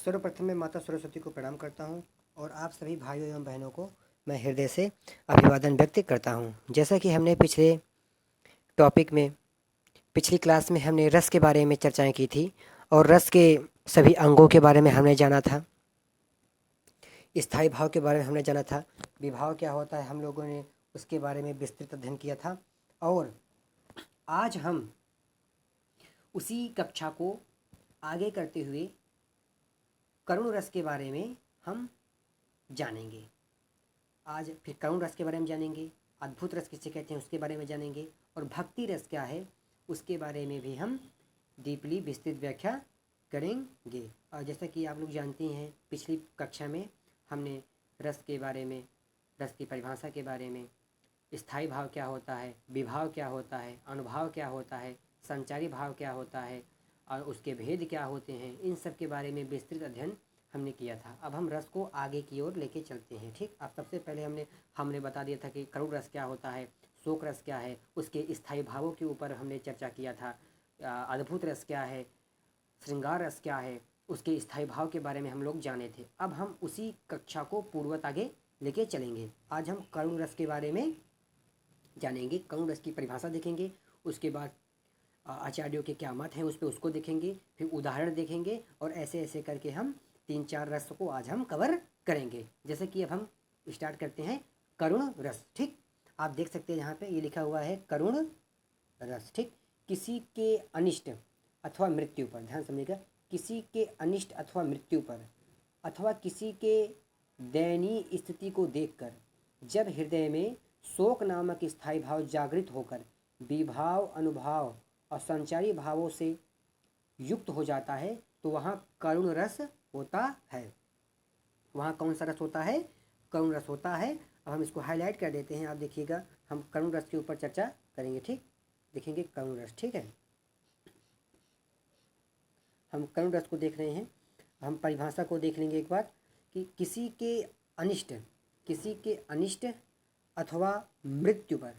सर्वप्रथम मैं माता सरस्वती को प्रणाम करता हूँ और आप सभी भाइयों एवं बहनों को मैं हृदय से अभिवादन व्यक्त करता हूँ। जैसा कि हमने पिछले टॉपिक में पिछली क्लास में हमने रस के बारे में चर्चाएं की थी और रस के सभी अंगों के बारे में हमने जाना था। स्थायी भाव के बारे में हमने जाना था। विभाव क्या होता है हम लोगों ने उसके बारे में विस्तृत अध्ययन किया था। और आज हम उसी कक्षा को आगे करते हुए करुण रस के बारे में हम जानेंगे। आज फिर करुण रस के बारे में जानेंगे, अद्भुत रस किसे कहते हैं उसके बारे में जानेंगे, और भक्ति रस क्या है उसके बारे में भी हम डीपली विस्तृत व्याख्या करेंगे। और जैसा कि आप लोग जानते हैं पिछली कक्षा में हमने रस के बारे में, रस की परिभाषा के बारे में, स्थायी भाव क्या होता है, विभाव क्या होता है, अनुभाव क्या होता है, संचारी भाव क्या होता है और उसके भेद क्या होते हैं, इन सब के बारे में विस्तृत अध्ययन हमने किया था। अब हम रस को आगे की ओर लेके चलते हैं। ठीक, अब सबसे पहले हमने बता दिया था कि करुण रस क्या होता है, शोक रस क्या है, उसके स्थायी भावों के ऊपर हमने चर्चा किया था। अद्भुत रस क्या है, श्रृंगार रस क्या है, उसके स्थायी भाव के बारे में हम लोग जाने थे। अब हम उसी कक्षा को पूर्वत आगे लेके चलेंगे। आज हम करुण रस के बारे में जानेंगे, करुण रस की परिभाषा देखेंगे, उसके बाद आचार्यों के क्या मत हैं उस पर उसको देखेंगे, फिर उदाहरण देखेंगे और ऐसे ऐसे करके हम 3-4 रस को आज हम कवर करेंगे। जैसे कि अब हम स्टार्ट करते हैं करुण रस। ठीक, आप देख सकते हैं यहाँ पे ये लिखा हुआ है करुण रस। ठीक, किसी के अनिष्ट अथवा मृत्यु पर, ध्यान समझिएगा, किसी के अनिष्ट अथवा मृत्यु पर अथवा किसी के दयनीय स्थिति को देखकर जब हृदय में शोक नामक स्थायी भाव जागृत होकर विभाव, अनुभाव और संचारी भावों से युक्त हो जाता है तो वहाँ करुण रस होता है। वहाँ कौन सा रस होता है? करुण रस होता है। अब हम इसको हाईलाइट कर देते हैं। आप देखिएगा हम करुण रस के ऊपर चर्चा करेंगे। ठीक, देखेंगे करुण रस। ठीक है, हम करुण रस को देख रहे हैं। हम परिभाषा को देख लेंगे एक बार कि किसी के अनिष्ट अथवा मृत्यु पर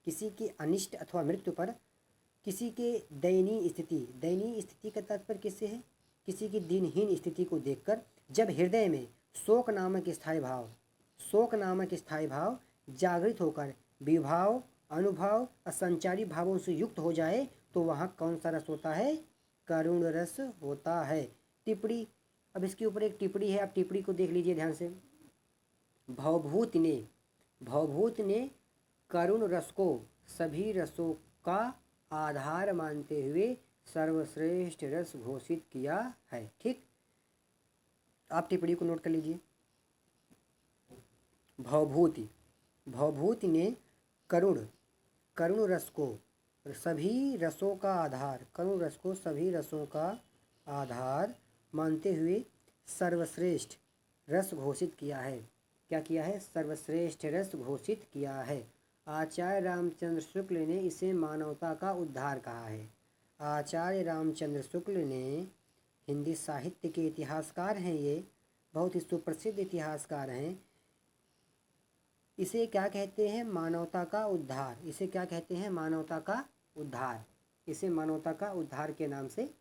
किसी के अनिष्ट अथवा मृत्यु पर किसी के दयनीय स्थिति का तात्पर्य किससे है? किसी की दिनहीन स्थिति को देखकर जब हृदय में शोक नामक स्थायी भाव जागृत होकर विभाव, अनुभव और संचारी भावों से युक्त हो जाए तो वहाँ कौन सा रस होता है? करुण रस होता है। टिप्पणी, अब इसके ऊपर एक टिप्पणी है, आप टिप्पणी को देख लीजिए ध्यान से। भवभूत ने करुण रस को सभी रसों का आधार मानते हुए सर्वश्रेष्ठ रस घोषित किया है। ठीक, आप टिप्पणी को नोट कर लीजिए। भवभूति ने करुण रस को सभी रसों का आधार मानते हुए सर्वश्रेष्ठ रस घोषित किया है। क्या किया है? सर्वश्रेष्ठ रस घोषित किया है। आचार्य रामचंद्र शुक्ल ने इसे मानवता का उद्धार कहा है। आचार्य रामचंद्र शुक्ल ने हिंदी साहित्य के इतिहासकार हैं, ये बहुत ही सुप्रसिद्ध इतिहासकार हैं। इसे क्या कहते हैं? मानवता का उद्धार। इसे क्या कहते हैं? मानवता का उद्धार। इसे मानवता का उद्धार के नाम से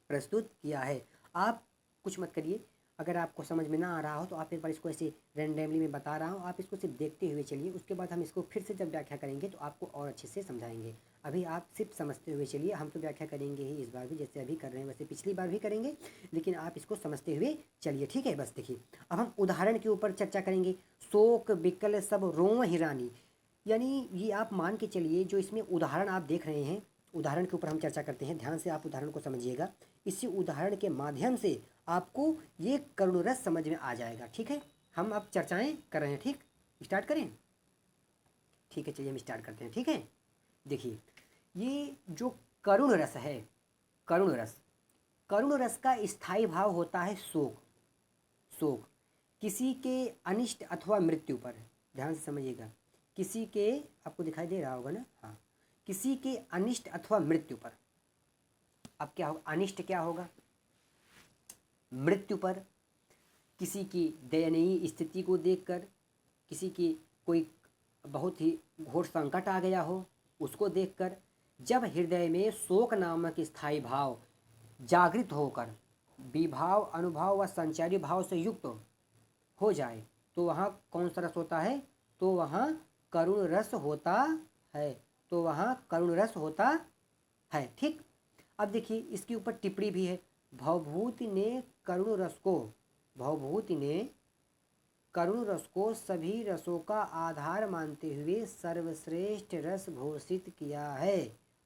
प्रस्तुत किया है। आप कुछ मत करिए, अगर आपको समझ में ना आ रहा हो तो आप एक बार इसको ऐसे रैंडमली मैं बता रहा हूँ, आप इसको सिर्फ देखते हुए चलिए। उसके बाद हम इसको फिर से जब व्याख्या करेंगे तो आपको और अच्छे से समझाएंगे। अभी आप सिर्फ समझते हुए चलिए। हम तो व्याख्या करेंगे ही इस बार भी, जैसे अभी कर रहे हैं वैसे पिछली बार भी करेंगे, लेकिन आप इसको समझते हुए चलिए। ठीक है, बस देखिए अब हम उदाहरण के ऊपर चर्चा करेंगे। शोक विकल सब रोम हिरानी, यानी ये आप मान के चलिए जो इसमें उदाहरण आप देख रहे हैं, उदाहरण के ऊपर हम चर्चा करते हैं। ध्यान से आप उदाहरण को समझिएगा। इसी उदाहरण के माध्यम से आपको ये करुण रस समझ में आ जाएगा। ठीक है, हम अब चर्चाएं कर रहे हैं। ठीक, स्टार्ट करें? ठीक है, चलिए हम स्टार्ट करते हैं। ठीक है, देखिए ये जो करुण रस है, करुण रस का स्थायी भाव होता है शोक। किसी के अनिष्ट अथवा मृत्यु पर, ध्यान से समझिएगा, किसी के, आपको दिखाई दे रहा होगा ना? हाँ, किसी के अनिष्ट अथवा मृत्यु पर। अब क्या होगा? अनिष्ट क्या होगा? मृत्यु पर, किसी की दयनीय स्थिति को देखकर, किसी की कोई बहुत ही घोर संकट आ गया हो उसको देखकर जब हृदय में शोक नामक स्थायी भाव जागृत होकर विभाव, अनुभव व संचारी भाव से युक्त हो जाए तो वहाँ कौन सा रस होता है? तो वहाँ करुण रस होता है। तो वहाँ करुण रस होता है। ठीक। अब देखिए इसके ऊपर टिप्पणी भी है। भवभूति ने करुण रस को, भवभूति ने करुण रस को सभी रसों का आधार मानते हुए सर्वश्रेष्ठ रस घोषित किया है।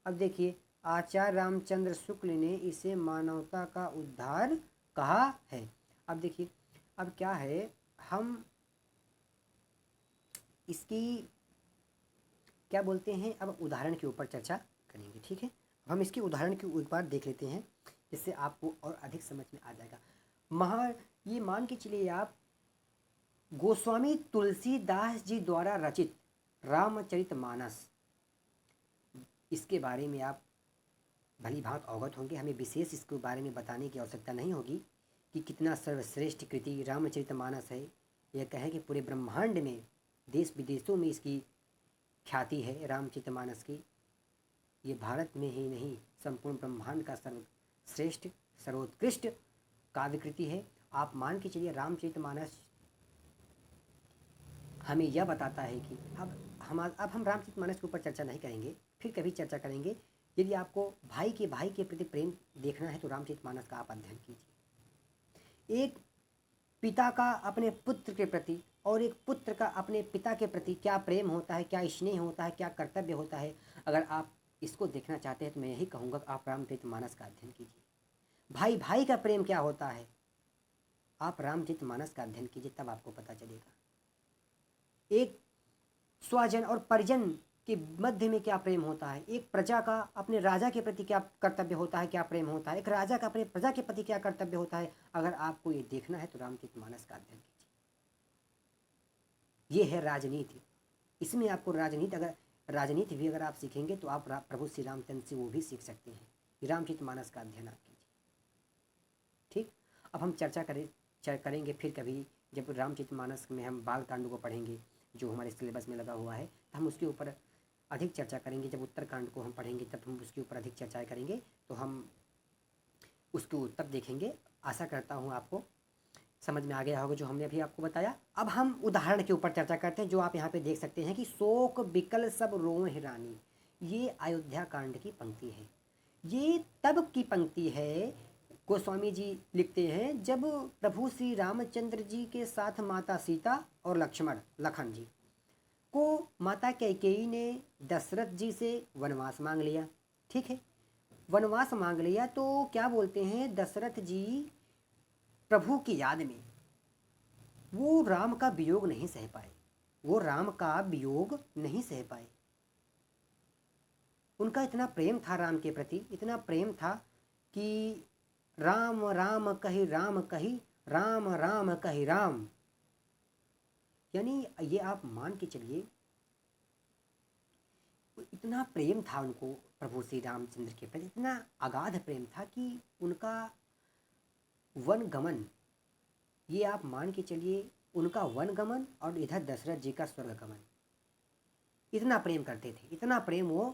अब देखिए आचार्य रामचंद्र शुक्ल ने इसे मानवता का उद्धार कहा है। अब देखिए अब क्या है, हम इसकी क्या बोलते हैं, अब उदाहरण के ऊपर चर्चा करेंगे। ठीक है, हम इसके उदाहरण के एक बार देख लेते हैं जिससे आपको और अधिक समझ में आ जाएगा। ये मान के चलिए आप गोस्वामी तुलसीदास जी द्वारा रचित रामचरितमानस, इसके बारे में आप भली भांति अवगत होंगे। हमें विशेष इसके बारे में बताने की आवश्यकता नहीं होगी कि कितना सर्वश्रेष्ठ कृति रामचरितमानस है। यह कहें कि पूरे ब्रह्मांड में देश विदेशों में इसकी ख्याति है रामचरितमानस की। ये भारत में ही नहीं संपूर्ण ब्रह्मांड का सर्वश्रेष्ठ सर्वोत्कृष्ट काव्यकृति है। आप मान के चलिए रामचरितमानस हमें यह बताता है कि अब हम रामचरितमानस के ऊपर चर्चा नहीं करेंगे, फिर कभी चर्चा करेंगे। यदि आपको भाई के प्रति प्रेम देखना है तो रामचरितमानस का आप अध्ययन कीजिए। एक पिता का अपने पुत्र के प्रति और एक पुत्र का अपने पिता के प्रति क्या प्रेम होता है, क्या स्नेह होता है, क्या कर्तव्य होता है, अगर आप इसको देखना चाहते हैं तो मैं यही कहूँगा कि आप रामचरितमानस का अध्ययन कीजिए। भाई भाई का प्रेम क्या होता है, आप रामचरितमानस का अध्ययन कीजिए, तब आपको पता चलेगा। एक स्वजन और परिजन के मध्य में क्या प्रेम होता है, एक प्रजा का अपने राजा के प्रति क्या कर्तव्य होता है, क्या प्रेम होता है, एक राजा का अपने प्रजा के प्रति क्या कर्तव्य होता है, अगर आपको ये देखना है तो रामचरितमानस का अध्ययन कीजिए। ये है राजनीति। इसमें आपको राजनीति भी अगर आप सीखेंगे तो आप प्रभु श्री रामचंद्र से वो भी सीख सकते हैं। रामचरितमानस का अध्ययन आप कीजिए। ठीक। अब हम चर्चा करेंगे फिर कभी, जब रामचरितमानस में हम बाल कांड को पढ़ेंगे जो हमारे सिलेबस में लगा हुआ है, तो हम उसके ऊपर अधिक चर्चा करेंगे। जब उत्तरकांड को हम पढ़ेंगे तब हम उसके ऊपर अधिक चर्चाएं करेंगे, तो हम उसको तब देखेंगे। आशा करता हूँ आपको समझ में आ गया होगा जो हमने अभी आपको बताया। अब हम उदाहरण के ऊपर चर्चा करते हैं, जो आप यहाँ पे देख सकते हैं कि शोक बिकल सब रोएं रानी। ये अयोध्या कांड की पंक्ति है। ये तब की पंक्ति है, गोस्वामी जी लिखते हैं, जब प्रभु श्री रामचंद्र जी के साथ माता सीता और लखन जी को माता कैकेयी ने दशरथ जी से वनवास मांग लिया। ठीक है, वनवास मांग लिया तो क्या बोलते हैं, दशरथ जी प्रभु की याद में वो राम का वियोग नहीं सह पाए, वो राम का वियोग नहीं सह पाए। उनका इतना प्रेम था राम के प्रति, इतना प्रेम था कि राम राम कहि राम कहि, राम राम कहि राम। यानी ये आप मान के चलिए इतना प्रेम था उनको प्रभु श्री रामचंद्र के प्रति, इतना अगाध प्रेम था कि उनका वन गमन, ये आप मान के चलिए उनका वन गमन और इधर दशरथ जी का स्वर्ग गमन, इतना प्रेम करते थे, इतना प्रेम वो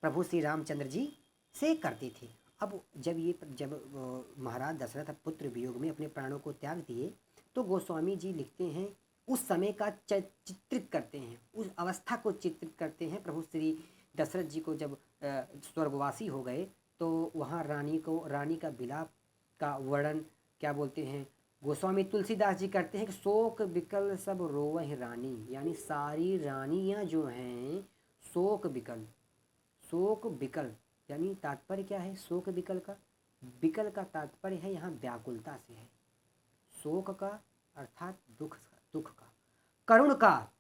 प्रभु श्री रामचंद्र जी से करते थे। अब जब महाराज दशरथ पुत्र वियोग में अपने प्राणों को त्याग दिए तो गोस्वामी जी लिखते हैं, उस समय का चित्रित करते हैं, उस अवस्था को चित्रित करते हैं। प्रभु श्री दशरथ जी को जब स्वर्गवासी हो गए तो वहाँ रानी का विलाप का वर्णन क्या बोलते हैं, गोस्वामी तुलसीदास जी करते हैं कि शोक बिकल सब रोवह रानी, यानी सारी रानियाँ जो हैं शोक बिकल यानी तात्पर्य क्या है शोक बिकल का, बिकल का तात्पर्य है यहाँ व्याकुलता से है, शोक का अर्थात दुख का, करुण का,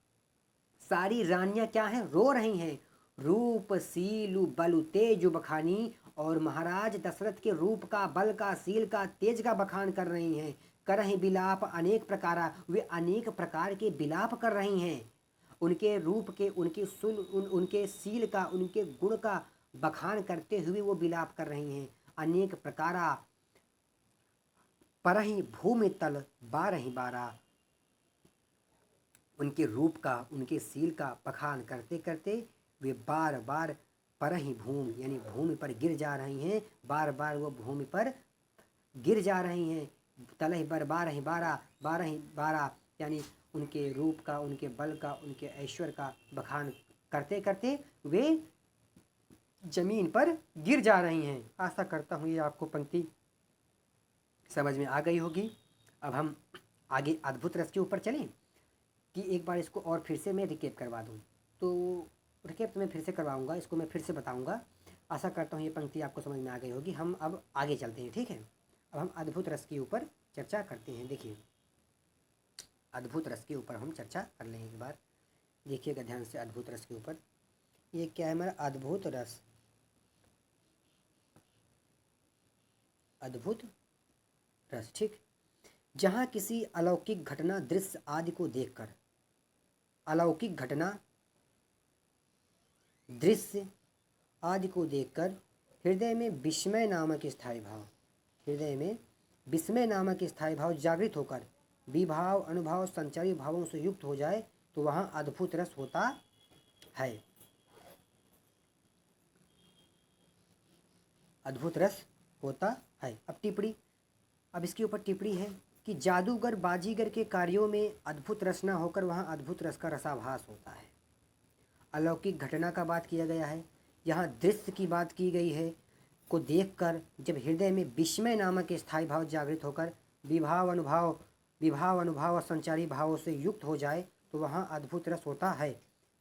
सारी रानियां क्या हैं, रो रही हैं, रूप सीलु बलु तेज बखानी, और महाराज दशरथ के रूप का, बल का, सील का, तेज का बखान कर रही हैं। कर रही बिलाप अनेक प्रकारा, वे अनेक प्रकार के बिलाप कर रही हैं। उनके रूप के, उनके सील का, उनके गुण का बखान करते हुए वो बिलाप कर रही हैं। अनेक प्रकारा परहि भूमि तल बारहि बारा, उनके रूप का, उनके सील का बखान करते करते वे बार बार परहि भूमि, यानी भूमि पर गिर जा रही हैं, बार बार वो भूमि पर गिर जा रही हैं। तलहि बर बारहि बारा, बारहि बारा, यानी उनके रूप का, उनके बल का, उनके ऐश्वर्य का बखान करते करते वे जमीन पर गिर जा रही हैं। आशा करता हूँ ये आपको पंक्ति समझ में आ गई होगी। अब हम आगे अद्भुत रस के ऊपर चलें कि एक बार इसको और फिर से मैं रिकेप करवा दूँ। तो रिकेप तो मैं फिर से करवाऊँगा, इसको मैं फिर से बताऊँगा। आशा करता हूँ ये पंक्ति आपको समझ में आ गई होगी। हम अब आगे चलते हैं, ठीक है। अब हम अद्भुत रस के ऊपर चर्चा करते हैं। देखिए, अद्भुत रस के ऊपर हम चर्चा कर लें एक बार। देखिएगा ध्यान से अद्भुत रस के ऊपर। ये क्या है हमारा अद्भुत रस, अद्भुत रस, ठीक। जहाँ किसी अलौकिक घटना, दृश्य आदि को देखकर, अलौकिक घटना, दृश्य आदि को देखकर हृदय में विस्मय नामक स्थायी भाव, हृदय में विस्मय नामक स्थायी भाव जागृत होकर विभाव, अनुभव, संचारी भावों से युक्त हो जाए तो वहाँ अद्भुत रस होता है। अद्भुत रस होता है। अब टिप्पणी, अब इसके ऊपर टिप्पणी है कि जादूगर बाजीगर के कार्यों में अद्भुत रस न होकर वहाँ अद्भुत रस का रसाभास होता है। अलौकिक घटना का बात किया गया है, यहाँ दृश्य की बात की गई है, को देखकर जब हृदय में विस्मय नामक स्थायी भाव जागृत होकर विभाव, अनुभव और संचारी भावों से युक्त हो जाए तो वहाँ अद्भुत रस होता है।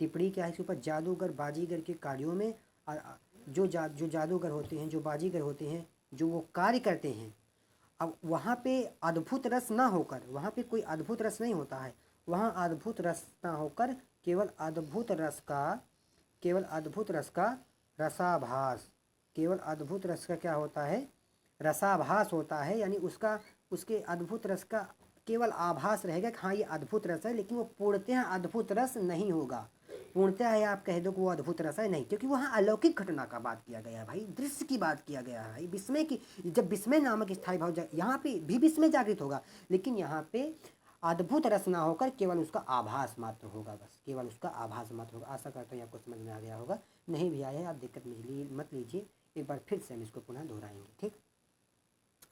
टिप्पणी क्या है इसके ऊपर, जादूगर बाजीगर के कार्यों में जो जादूगर होते हैं, जो बाजीगर होते हैं, जो वो कार्य करते हैं, अब वहाँ पे अद्भुत रस ना होकर, वहाँ पे कोई अद्भुत रस नहीं होता है। वहाँ अद्भुत रस ना होकर केवल अद्भुत रस का रसाभास, केवल अद्भुत रस का क्या होता है, रसाभास होता है। यानी उसके अद्भुत रस का केवल आभास रहेगा कि हाँ ये अद्भुत रस है, लेकिन वो पूर्णतः अद्भुत रस नहीं होगा। पूर्णतः है आप कह दो कि वो अद्भुत रस है, नहीं, क्योंकि वहाँ अलौकिक घटना का बात किया गया है भाई, दृश्य की बात किया गया है, विस्मय की। जब विस्मय नामक स्थायी भाव यहाँ पे भी विस्मय जागृत होगा, लेकिन यहाँ पे अद्भुत रस ना होकर केवल उसका आभास मात्र होगा, बस केवल उसका आभास मात्र होगा। आशा करता हूँ आपको समझ में आ गया होगा। नहीं भी आया है आप दिक्कत मत लीजिए, एक बार फिर से हम इसको पुनः दोहराएंगे, ठीक।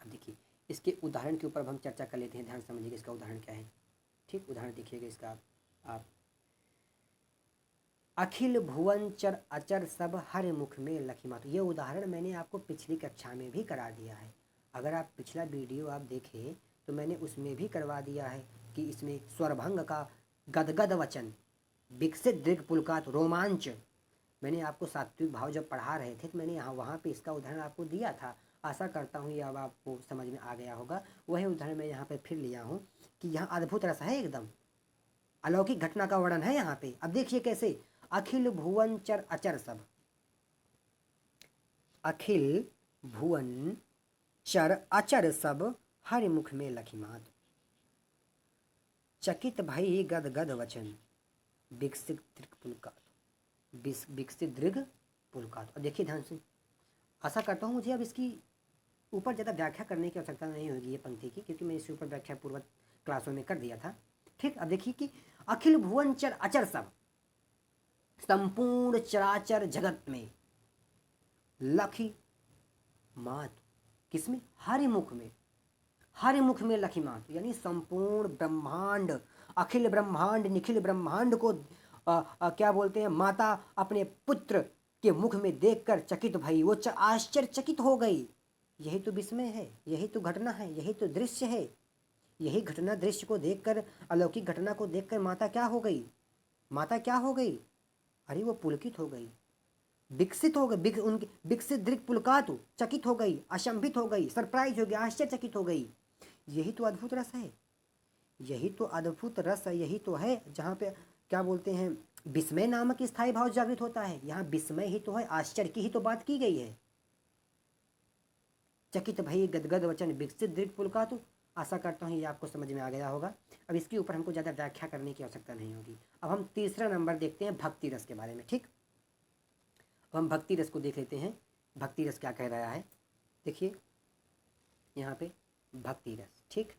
अब देखिए इसके उदाहरण के ऊपर हम चर्चा कर लेते हैं। ध्यान समझिएगा इसका उदाहरण क्या है, ठीक। उदाहरण देखिएगा इसका आप। अखिल भुवन चर अचर सब हर मुख में लखीमात। ये उदाहरण मैंने आपको पिछली कक्षा में भी करा दिया है। अगर आप पिछला वीडियो आप देखें तो मैंने उसमें भी करवा दिया है कि इसमें स्वरभंग का गदगद वचन, विकसित दृग पुलकात, रोमांच, मैंने आपको सात्विक भाव जब पढ़ा रहे थे तो मैंने वहाँ पे इसका उदाहरण आपको दिया था। आशा करता हूँ ये अब आपको समझ में आ गया होगा। वही उदाहरण मैं यहाँ पे फिर लिया हूँ कि यहाँ अद्भुत रस है, एकदम अलौकिक घटना का वर्णन है यहाँ पे। अब देखिए कैसे, अखिल भुवन चर अचर सब, अखिल भुवन चर अचर सब हर मुख में लखीमात, चकित भई गद गद वचन, विकसित दृग पुलकात, विकसित दृग पुलकात। और देखिए ध्यान से, आशा करता हूँ मुझे अब इसकी ऊपर ज़्यादा व्याख्या करने की आवश्यकता नहीं होगी ये पंक्ति की, क्योंकि मैं इसके ऊपर व्याख्या पूर्वक क्लासों में कर दिया था, ठीक। अब देखिए कि अखिल भुवन चर अचर सब, संपूर्ण चराचर जगत में लखी मात, किसमें, हरिमुख में, हरिमुख में लखी मात, यानी संपूर्ण ब्रह्मांड, अखिल ब्रह्मांड निखिल ब्रह्मांड को क्या बोलते हैं, माता अपने पुत्र के मुख में देखकर चकित भई, वो आश्चर्यचकित हो गई। यही तो विस्मय है, यही तो घटना है, यही तो दृश्य है। यही घटना दृश्य को देखकर, अलौकिक घटना को देखकर माता क्या हो गई, माता क्या हो गई, अरे वो पुलकित हो गई, विकसित हो गई, उनकी विकसित दृग पुलकातु, चकित हो गई, अचंभित हो गई, सरप्राइज हो गई, आश्चर्यचकित हो गई। यही तो अद्भुत रस है, यही तो अद्भुत रस है, यही तो है जहाँ पे क्या बोलते हैं, विस्मय नामक स्थायी भाव जागृत होता है। यहाँ विस्मय ही तो है, आश्चर्य की ही तो बात की गई है। चकित भई गदगद वचन, विकसित दृग पुलकातु। आशा करता हूँ ये आपको समझ में आ गया होगा। अब इसके ऊपर हमको ज़्यादा व्याख्या करने की आवश्यकता नहीं होगी। अब हम तीसरा नंबर देखते हैं भक्ति रस के बारे में, ठीक। अब हम भक्ति रस को देख लेते हैं, भक्ति रस क्या कह रहा है। देखिए यहाँ पे भक्ति रस, ठीक,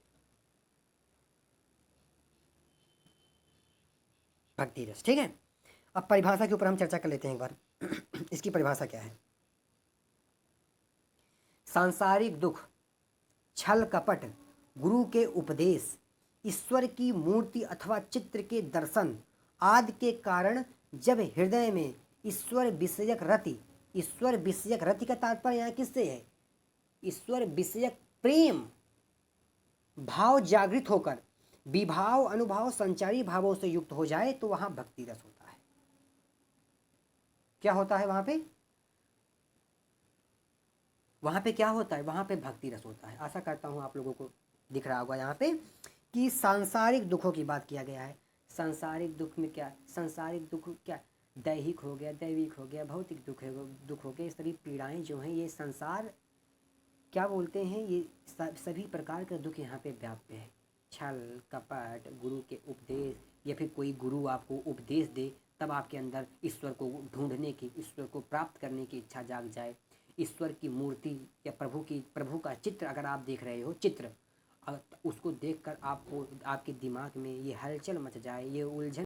भक्ति रस, ठीक है। अब परिभाषा के ऊपर हम चर्चा कर लेते हैं एक बार। इसकी परिभाषा क्या है? सांसारिक दुख, छल कपट, गुरु के उपदेश, ईश्वर की मूर्ति अथवा चित्र के दर्शन आदि के कारण जब हृदय में ईश्वर विषयक रति का तात्पर्य यहाँ किससे है? ईश्वर विषयक प्रेम भाव जागृत होकर विभाव अनुभाव संचारी भावों से युक्त हो जाए तो वहां भक्ति रस होता है। क्या होता है वहां पे? वहां पे क्या होता है? वहां पे भक्ति रस होता है। आशा करता हूं आप लोगों को दिख रहा होगा यहाँ पे कि सांसारिक दुखों की बात किया गया है। सांसारिक दुख में क्या? सांसारिक दुख क्या? दैहिक हो गया, दैविक हो गया, भौतिक दुख हो गया। इस सभी पीड़ाएं जो हैं ये संसार क्या बोलते हैं, ये सभी प्रकार का दुख यहाँ पे व्याप्य है। छल कपट, गुरु के उपदेश, या फिर कोई गुरु आपको उपदेश दे तब आपके अंदर ईश्वर को ढूंढने की, ईश्वर को प्राप्त करने की इच्छा जाग जाए। ईश्वर की मूर्ति या प्रभु का चित्र अगर आप देख रहे हो, चित्र उसको देखकर आपको आपके दिमाग में ये हलचल मच जाए, ये उलझन